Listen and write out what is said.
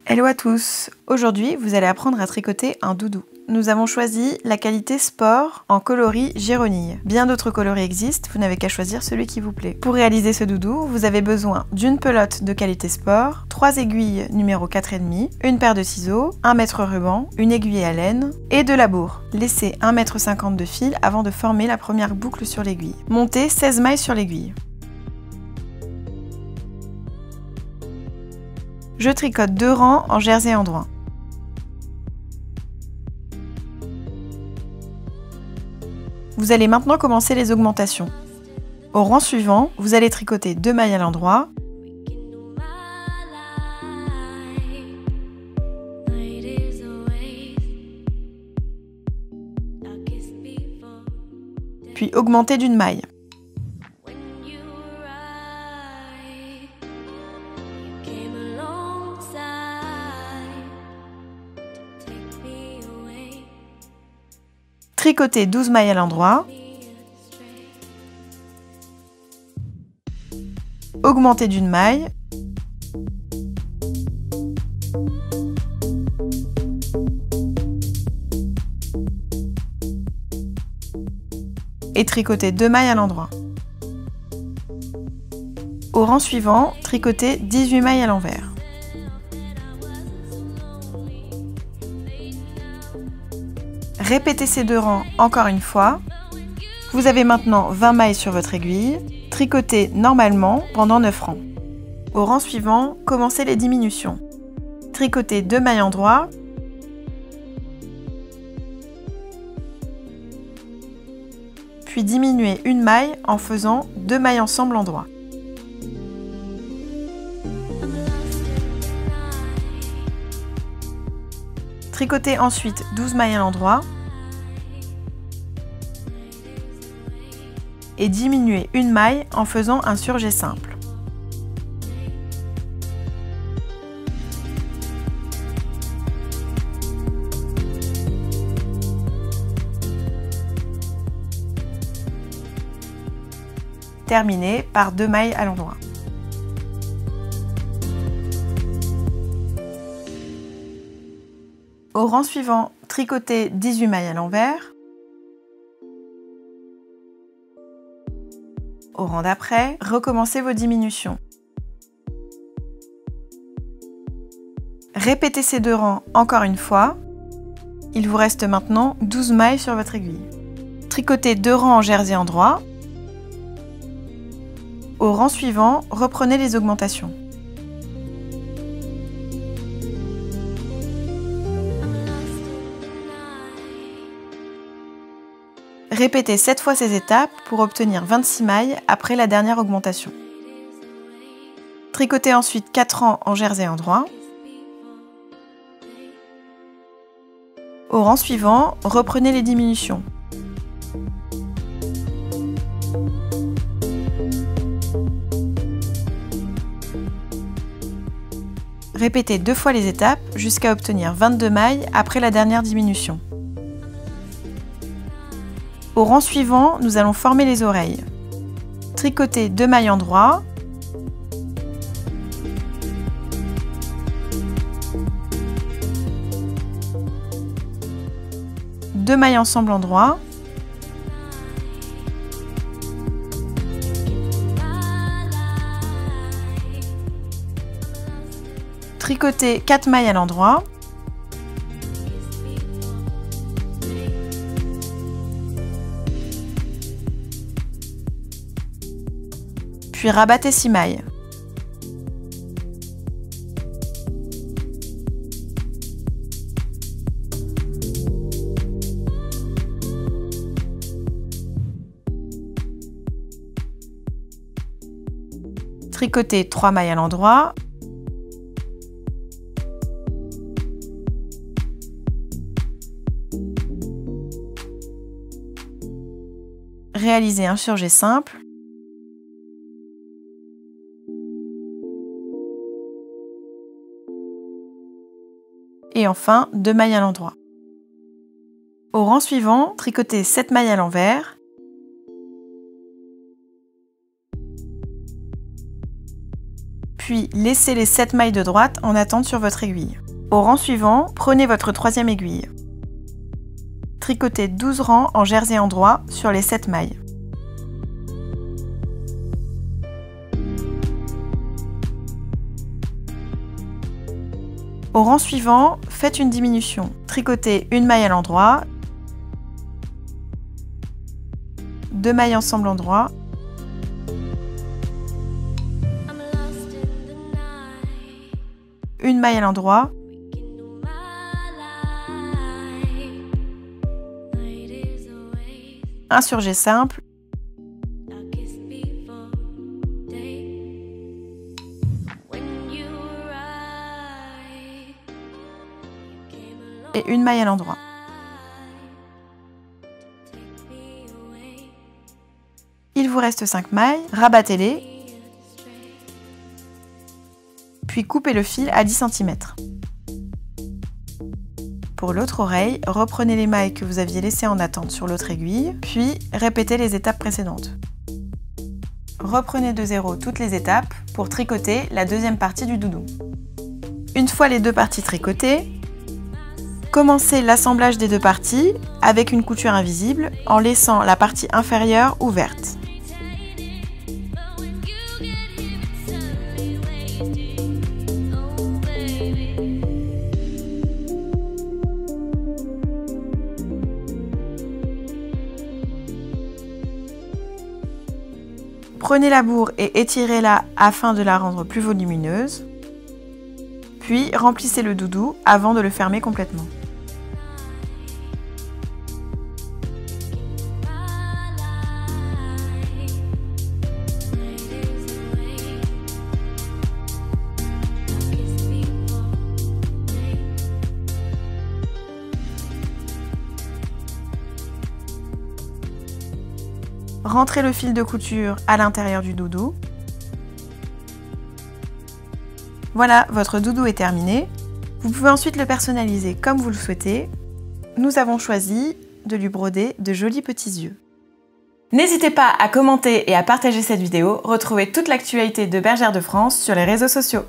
Hello à tous! Aujourd'hui, vous allez apprendre à tricoter un doudou. Nous avons choisi la qualité sport en coloris Gironille. Bien d'autres coloris existent, vous n'avez qu'à choisir celui qui vous plaît. Pour réaliser ce doudou, vous avez besoin d'une pelote de qualité sport, 3 aiguilles numéro 4,5, une paire de ciseaux, un mètre ruban, une aiguille à laine et de la bourre. Laissez 1,50 m de fil avant de former la première boucle sur l'aiguille. Montez 16 mailles sur l'aiguille. Je tricote 2 rangs en jersey endroit. Vous allez maintenant commencer les augmentations. Au rang suivant, vous allez tricoter 2 mailles à l'endroit, puis augmenter d'une maille. Tricoter 12 mailles à l'endroit, augmenter d'une maille, et tricoter 2 mailles à l'endroit. Au rang suivant, tricoter 18 mailles à l'envers. Répétez ces 2 rangs encore une fois. Vous avez maintenant 20 mailles sur votre aiguille. Tricotez normalement pendant 9 rangs. Au rang suivant, commencez les diminutions. Tricotez 2 mailles endroit, puis diminuez une maille en faisant 2 mailles ensemble endroit. Tricotez ensuite 12 mailles à l'endroit et diminuez une maille en faisant un surjet simple. Terminez par 2 mailles à l'endroit. Au rang suivant, tricotez 18 mailles à l'envers. Au rang d'après, recommencez vos diminutions. Répétez ces 2 rangs encore une fois. Il vous reste maintenant 12 mailles sur votre aiguille. Tricotez 2 rangs en jersey endroit. Au rang suivant, reprenez les augmentations. Répétez 7 fois ces étapes pour obtenir 26 mailles après la dernière augmentation. Tricotez ensuite 4 rangs en jersey endroit. Au rang suivant, reprenez les diminutions. Répétez 2 fois les étapes jusqu'à obtenir 22 mailles après la dernière diminution. Au rang suivant, nous allons former les oreilles. Tricotez 2 mailles endroit, deux mailles ensemble endroit, tricotez 4 mailles à l'endroit, puis rabattez 6 mailles. Tricotez 3 mailles à l'endroit, réalisez un surjet simple, et enfin 2 mailles à l'endroit. Au rang suivant, tricotez 7 mailles à l'envers, puis laissez les 7 mailles de droite en attente sur votre aiguille. Au rang suivant, prenez votre 3e aiguille. Tricotez 12 rangs en jersey endroit sur les 7 mailles. Au rang suivant, faites une diminution. Tricotez une maille à l'endroit, 2 mailles ensemble endroit, une maille à l'endroit, un surjet simple, et une maille à l'endroit. Il vous reste 5 mailles, rabattez-les, puis coupez le fil à 10 cm. Pour l'autre oreille, reprenez les mailles que vous aviez laissées en attente sur l'autre aiguille, puis répétez les étapes précédentes. Reprenez de zéro toutes les étapes pour tricoter la deuxième partie du doudou. Une fois les deux parties tricotées, commencez l'assemblage des deux parties avec une couture invisible en laissant la partie inférieure ouverte. Prenez la bourre et étirez-la afin de la rendre plus volumineuse. Puis remplissez le doudou avant de le fermer complètement. Rentrez le fil de couture à l'intérieur du doudou. Voilà, votre doudou est terminé. Vous pouvez ensuite le personnaliser comme vous le souhaitez. Nous avons choisi de lui broder de jolis petits yeux. N'hésitez pas à commenter et à partager cette vidéo. Retrouvez toute l'actualité de Bergère de France sur les réseaux sociaux.